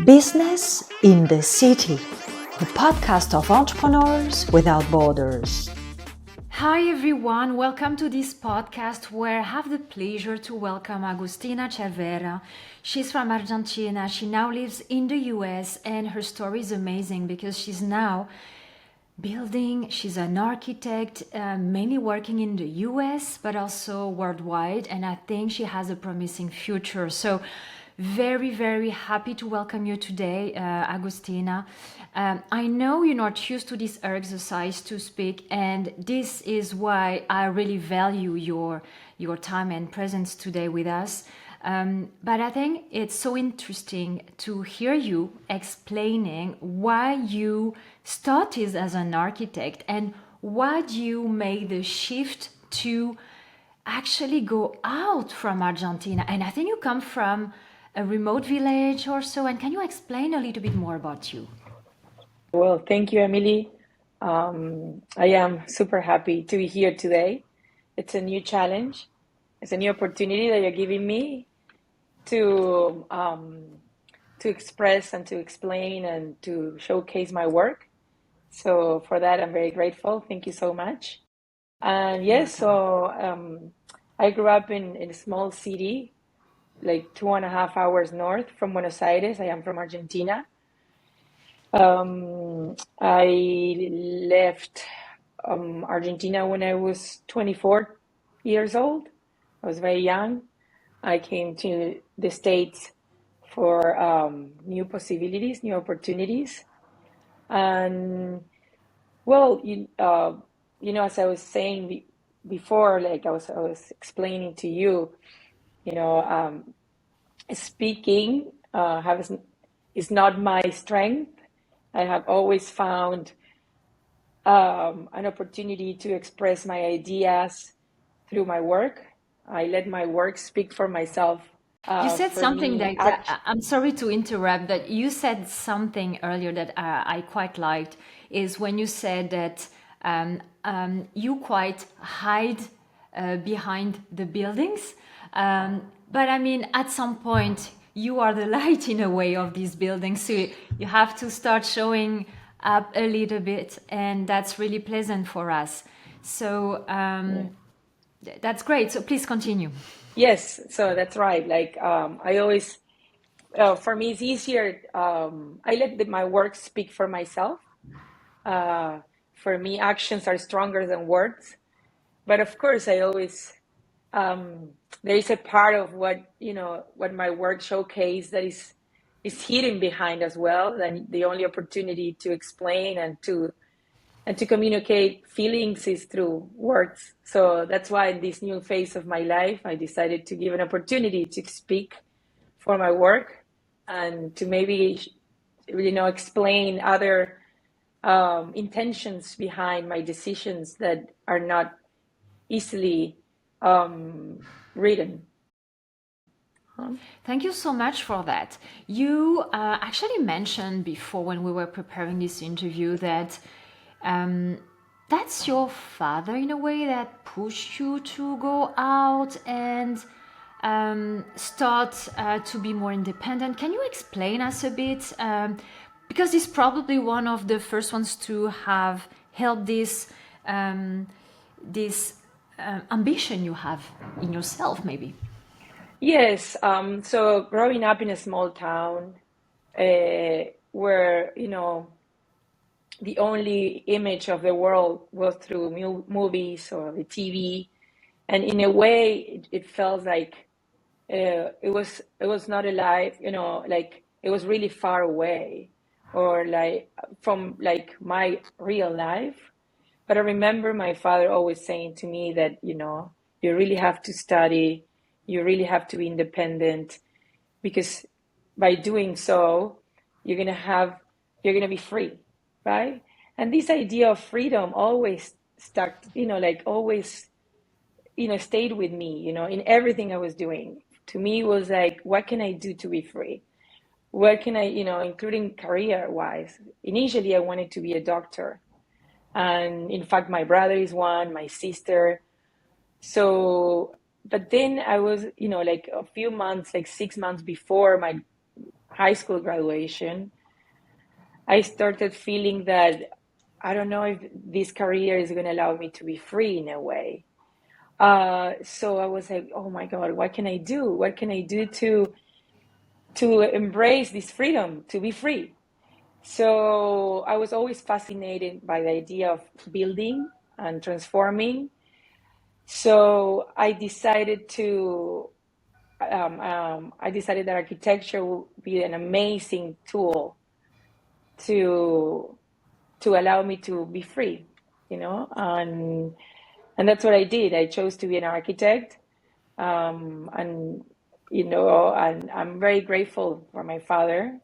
Business in the City, the podcast of entrepreneurs without borders. Hi everyone, welcome to this podcast where I have the pleasure to welcome Agustina Cervera. She's from Argentina. She now lives in the US and her story is amazing because she's now she's an architect, mainly working in the US, but also worldwide, and I think she has a promising future. So very, very happy to welcome you today, Agustina. I know you're not used to this exercise to speak, and this is why I really value your time and presence today with us. But I think it's so interesting to hear you explaining why you started as an architect and why you made the shift to actually go out from Argentina. And I think you come from a remote village or so. And can you explain a little bit more about you? Well, thank you, Emily. I am super happy to be here today. It's a new challenge. It's a new opportunity that you're giving me to express and to explain and to showcase my work. So for that, I'm very grateful. Thank you so much. And yes, so I grew up in a small city, like 2.5 hours north from Buenos Aires. I am from Argentina. I left Argentina when I was 24 years old. I was very young. I came to the States for new possibilities, new opportunities. And well, as I was saying before, like I was explaining to you, speaking is not my strength. I have always found an opportunity to express my ideas through my work. I let my work speak for myself. You said something that I'm sorry to interrupt, but you said something earlier that I quite liked, is when you said that you quite hide behind the buildings. But I mean, at some point, you are the light in a way of these buildings. So you have to start showing up a little bit. And that's really pleasant for us. So that's great. So please continue. Yes, so that's right. Like I always, for me, it's easier. I let my work speak for myself. For me, actions are stronger than words. But of course, I always there is a part of what my work showcase that is hidden behind as well. Then the only opportunity to explain and to communicate feelings is through words. So that's why in this new phase of my life, I decided to give an opportunity to speak for my work and to maybe, explain other intentions behind my decisions that are not easily written. Thank you so much for that. You actually mentioned before when we were preparing this interview that that's your father in a way that pushed you to go out and start to be more independent. Can you explain us a bit? Because he's probably one of the first ones to have helped this ambition you have in yourself, maybe. Yes. So growing up in a small town where, the only image of the world was through movies or the TV. And in a way, it felt like it was not alive, like it was really far away or like from like my real life. But I remember my father always saying to me that, you really have to study, you really have to be independent, because by doing so, you're gonna be free, right? And this idea of freedom always stuck, always, stayed with me, in everything I was doing. To me, it was like, what can I do to be free? What can I, including career-wise? Initially, I wanted to be a doctor. And in fact, my brother is one, my sister. So but then I was, like a few months, like 6 months before my high school graduation, I started feeling that I don't know if this career is going to allow me to be free in a way. So I was like, oh my God, what can I do? What can I do to embrace this freedom, to be free? So I was always fascinated by the idea of building and transforming. So I decided that architecture would be an amazing tool to allow me to be free, and that's what I did. I chose to be an architect, and and I'm very grateful for my father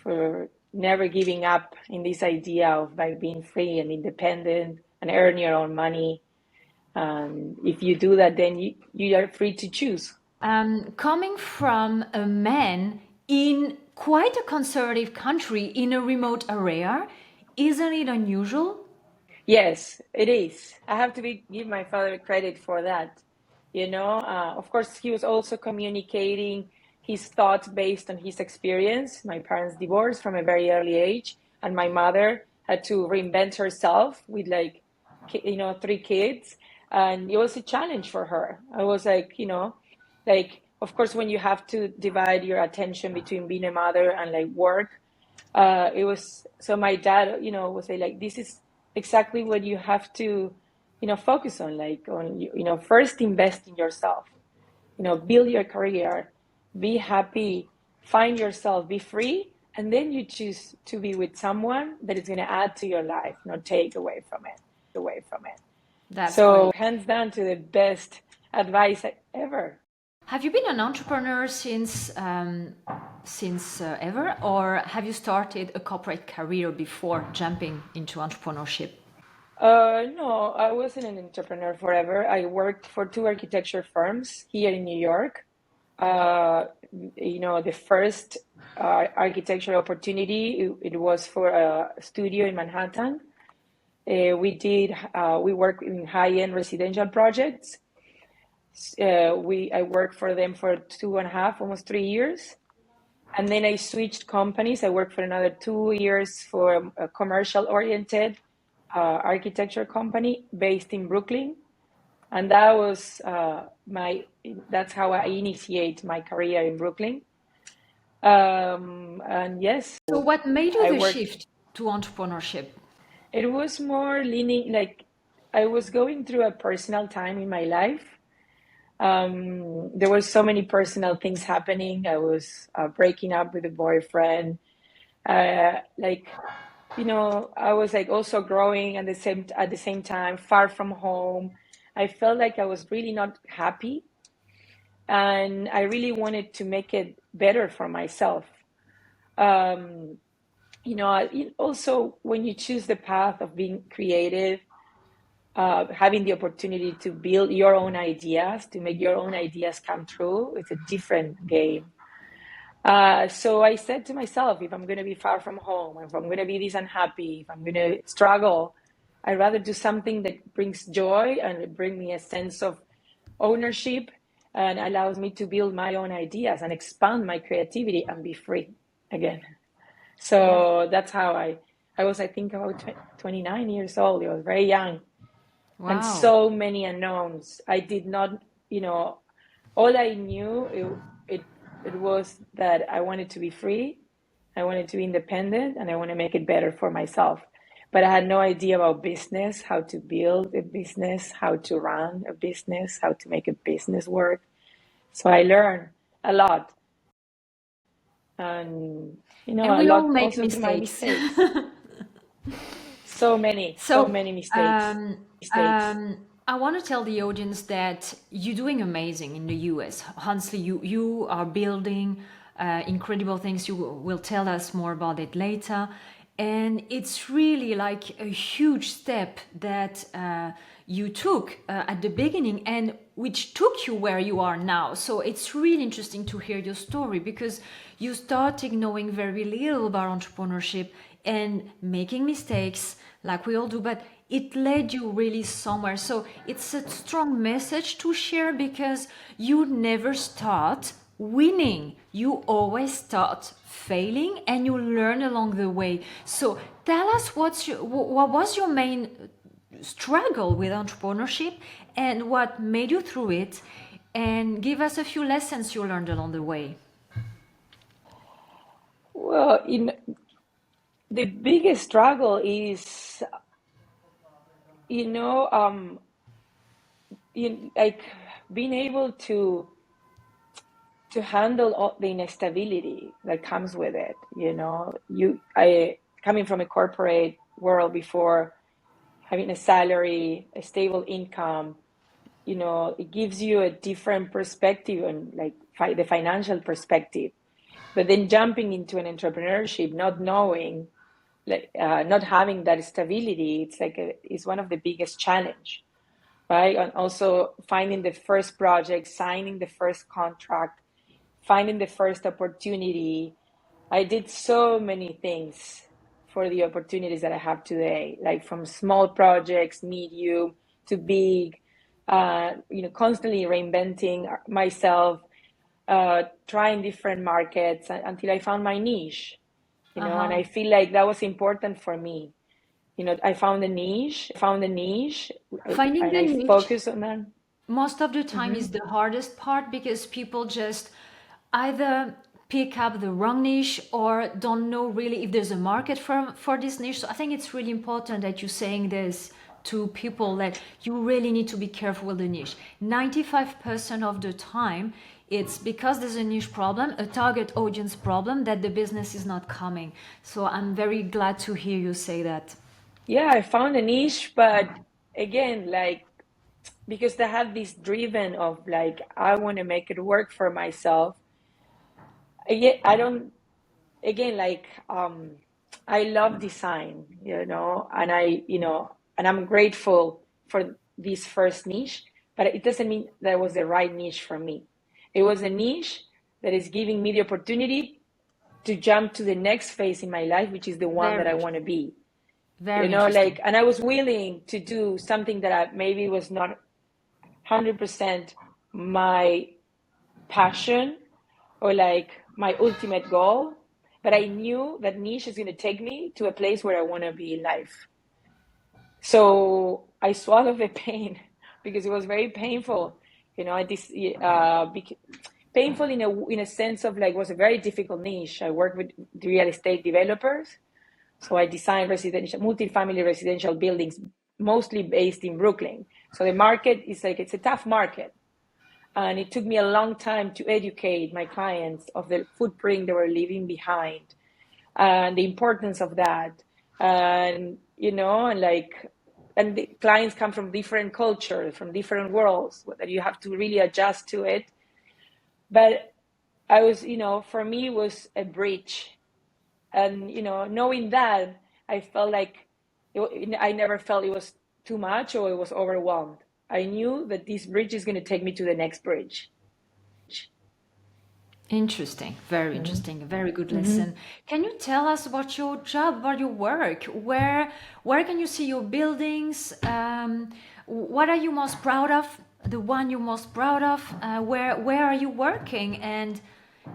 for never giving up in this idea of like being free and independent and earn your own money. And if you do that, then you are free to choose. Coming from a man in quite a conservative country in a remote area, isn't it unusual? Yes, it is. I have to give my father credit for that. Of course, he was also communicating his thoughts based on his experience. My parents divorced from a very early age, and my mother had to reinvent herself with like, 3 kids, and it was a challenge for her. I was like, like, of course, when you have to divide your attention between being a mother and like work, it was so my dad, would say like, this is exactly what you have to, focus on, like on, first invest in yourself, build your career, be happy, find yourself, be free, and then you choose to be with someone that is going to add to your life, not take away from it. That's So great. hands down to the best advice ever. Have you been an entrepreneur since ever, or have you started a corporate career before jumping into entrepreneurship? No, I wasn't an entrepreneur forever. I worked for 2 architecture firms here in New York. Uh, the first architectural opportunity, it was for a studio in Manhattan. We work in high-end residential projects. I worked for them for 2.5, almost 3 years. And then I switched companies. I worked for another 2 years for a commercial-oriented architecture company based in Brooklyn. And that was that's how I initiate my career in Brooklyn. And yes, So, what made you I the worked. shift to entrepreneurship? It was more leaning, like I was going through a personal time in my life. There were so many personal things happening. I was breaking up with a boyfriend. Like, I was like also growing at the same time, far from home. I felt like I was really not happy, and I really wanted to make it better for myself. Um, Also when you choose the path of being creative, having the opportunity to build your own ideas, to make your own ideas come true, it's a different game. So I said to myself, if I'm going to be far from home, if I'm going to be this unhappy, if I'm going to struggle, I'd rather do something that brings joy and bring me a sense of ownership and allows me to build my own ideas and expand my creativity and be free again. Yes. So that's how I was, I think, about 29 years old. I was very young and Wow. so many unknowns. I did not, all I knew it was that I wanted to be free, I wanted to be independent, and I want to make it better for myself. But I had no idea about business, how to build a business, how to run a business, how to make a business work. So I learned a lot, and And a we all lot make also through my mistakes. mistakes. So So, many mistakes. um, I want to tell the audience that you're doing amazing in the US. Honestly, you are building incredible things. You will tell us more about it later. And it's really like a huge step that you took at the beginning and which took you where you are now. So it's really interesting to hear your story because you started knowing very little about entrepreneurship and making mistakes like we all do, but it led you really somewhere. So it's a strong message to share, because you never start winning. You always start failing, and you learn along the way. So tell us what was your main struggle with entrepreneurship, and what made you through it, and give us a few lessons you learned along the way. Well, the biggest struggle is, you know, like being able to handle all the instability that comes with it. I coming from a corporate world before, having a salary, a stable income, it gives you a different perspective on like the financial perspective. But then jumping into an entrepreneurship, not knowing, like not having that stability, it's one of the biggest challenge, right? And also finding the first project, signing the first contract, finding the first opportunity. I did so many things for the opportunities that I have today, like from small projects, medium to big, constantly reinventing myself, trying different markets until I found my niche, and Uh-huh. I feel like that was important for me. I found a niche, Finding and the I niche focus on that. most of the time Mm-hmm. is the hardest part, because people just either pick up the wrong niche or don't know really if there's a market for this niche. So I think it's really important that you're saying this to people, that you really need to be careful with the niche. 95% of the time, it's because there's a niche problem, a target audience problem, that the business is not coming. So I'm very glad to hear you say that. Yeah, I found a niche, but again, like, because they have this driven of like, I want to make it work for myself. Again, I don't, again, like, I love design, and I'm grateful for this first niche, but it doesn't mean that it was the right niche for me. It was a niche that is giving me the opportunity to jump to the next phase in my life, which is the one that Very I want to interesting. be. Very interesting. Like, and I was willing to do something that I maybe was not 100% my passion or like my ultimate goal, but I knew that niche is going to take me to a place where I want to be in life. So I swallowed the pain because it was very painful. This painful in a sense of like, was a very difficult niche. I worked with real estate developers, so I designed multifamily residential buildings, mostly based in Brooklyn. So the market is like, it's a tough market. And it took me a long time to educate my clients of the footprint they were leaving behind and the importance of that. And the clients come from different cultures, from different worlds, that you have to really adjust to it. But for me, it was a bridge. And, knowing that, I felt like I never felt it was too much or it was overwhelmed. I knew that this bridge is going to take me to the next bridge. Interesting, very Mm-hmm. interesting, a very good Mm-hmm. lesson. Can you tell us about your job, about your work? Where can you see your buildings? What are you most proud of? The one you're most proud of? Where are you working? And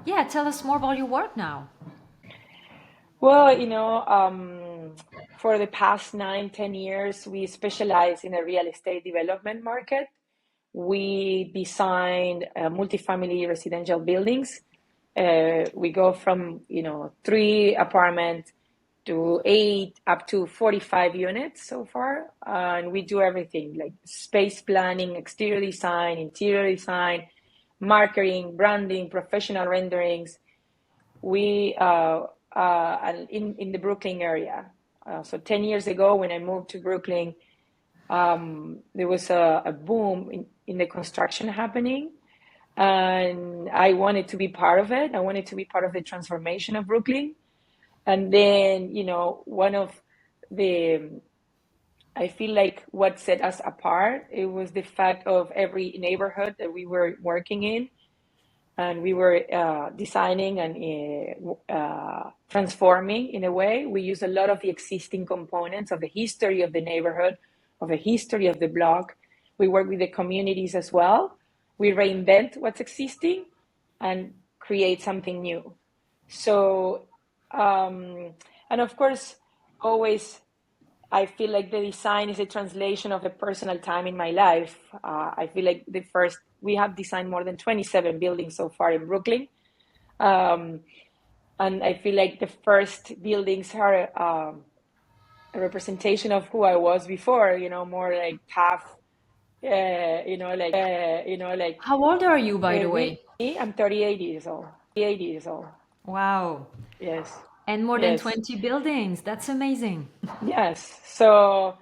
yeah, tell us more about your work now. Well, for the past 9, 10 years, we specialize in the real estate development market. We designed multifamily residential buildings. We go from, 3 apartments to 8 up to 45 units so far. And we do everything like space planning, exterior design, interior design, marketing, branding, professional renderings. We and in the Brooklyn area. So 10 years ago, when I moved to Brooklyn, there was a boom in the construction happening, and I wanted to be part of it. I wanted to be part of the transformation of Brooklyn. And then, one of the, I feel like what set us apart, it was the fact of every neighborhood that we were working in. and we were designing and transforming in a way. We use a lot of the existing components of the history of the neighborhood, of the history of the block. We work with the communities as well. We reinvent what's existing and create something new. So, and of course, always I feel like the design is a translation of a personal time in my life. I feel like we have designed more than 27 buildings so far in Brooklyn. And I feel like the first buildings are a representation of who I was before, more like tough, like. How old are you, by the Me, way? I'm 38 years old. 38 years old. Wow. Yes. And more than Yes. 20 buildings. That's amazing. Yes. So,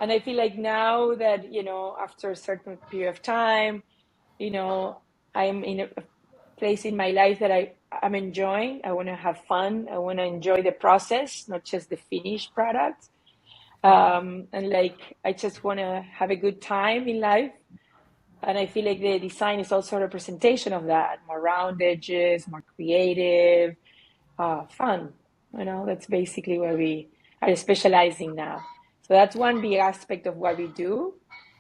and I feel like now that, after a certain period of time, I'm in a place in my life that I'm enjoying. I want to have fun. I want to enjoy the process, not just the finished product. And like, I just want to have a good time in life. And I feel like the design is also a representation of that, more round edges, more creative, fun. That's basically where we are specializing now. So that's one big aspect of what we do.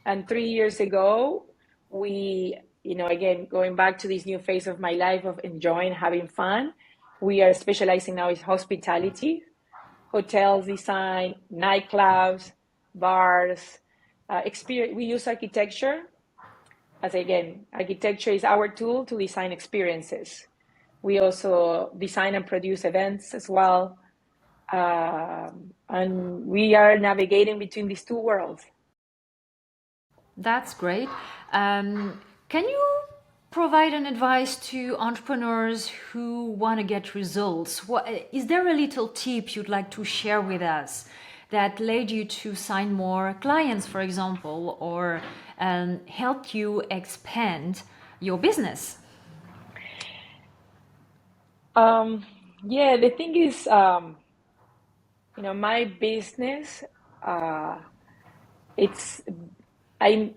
And 3 years ago, we, again, going back to this new phase of my life of enjoying, having fun, we are specializing now in hospitality, hotels design, nightclubs, bars, experience. We use architecture as, again, architecture is our tool to design experiences. We also design and produce events as well. And we are navigating between these two worlds. That's great. Can you provide an advice to entrepreneurs who want to get results? Is there a little tip you'd like to share with us that led you to sign more clients, for example, or helped you expand your business? Yeah, the thing is, my business, it's I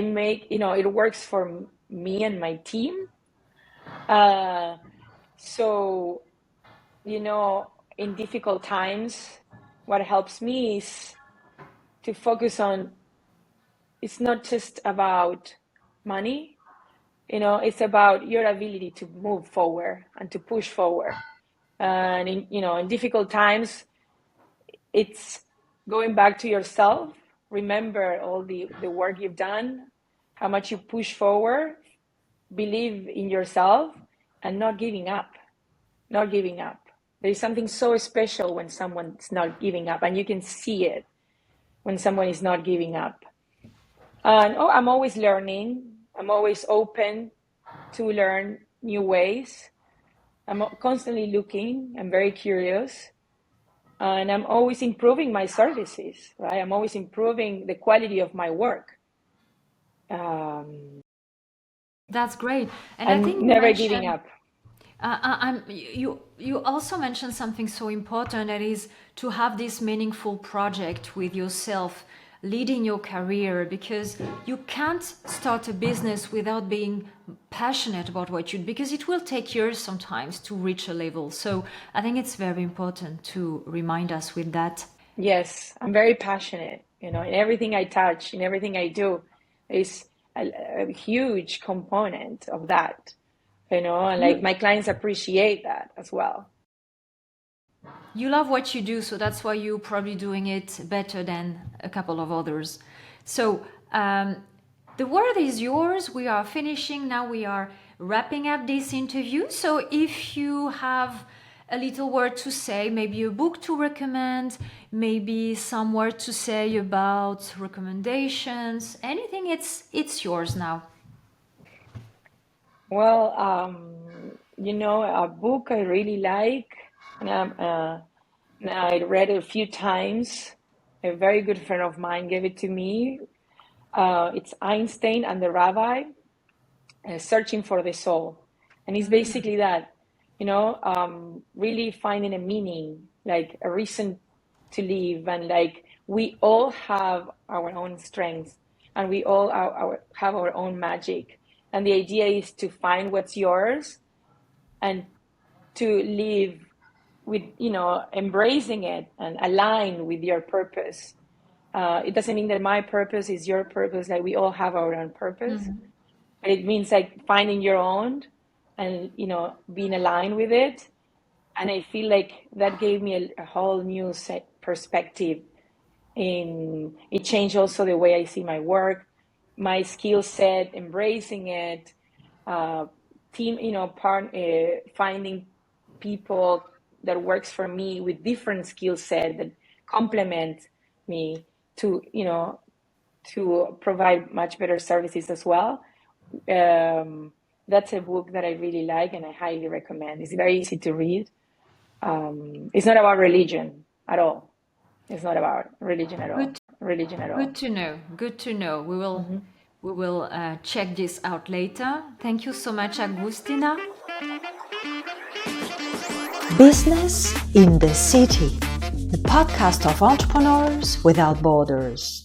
make, it works for me and my team. So, in difficult times, what helps me is to focus on, it's not just about money, it's about your ability to move forward and to push forward. And in difficult times, it's going back to yourself. Remember all the work you've done, how much you push forward, believe in yourself, and not giving up. Not giving up. There is something so special when someone's not giving up, and you can see it when someone is not giving up. And I'm always learning. I'm always open to learn new ways. I'm constantly looking. I'm very curious. And I'm always improving my services, right? I'm always improving the quality of my work. That's great. And I And think you never giving mentioned up. you also mentioned something so important, that is to have this meaningful project with yourself leading your career, because you can't start a business without being passionate about what you do, because it will take years sometimes to reach a level. So I think it's very important to remind us with that. Yes, I'm very passionate. In everything I touch, in everything I do, is a huge component of that. And like You my clients appreciate that as well. you love what you do, so that's why you're probably doing it better than a couple of others. So the word is yours. We are finishing now. We are wrapping up this interview. So if you have a little word to say, maybe a book to recommend, maybe some word to say about recommendations, anything, it's yours now. Well, a book I really like, and I read it a few times. A very good friend of mine gave it to me. It's Einstein and the Rabbi, Searching for the Soul. And it's basically that, really finding a meaning, like a reason to live. And like we all have our own strengths, and we all have our own magic. And the idea is to find what's yours and to live with, embracing it and align with your purpose. It doesn't mean that my purpose is your purpose. Like, we all have our own purpose. But it means like finding your own and, being aligned with it. And I feel like that gave me a whole new perspective. It changed also the way I see my work, my skill set, embracing it, finding people that works for me with different skill set that complement me to provide much better services as well. That's a book that I really like and I highly recommend. It's very easy to read. It's not about religion at all. It's not about religion at all. Good to know. Good to know. We will check this out later. Thank you so much, Agustina. Business in the City, the podcast of entrepreneurs without borders.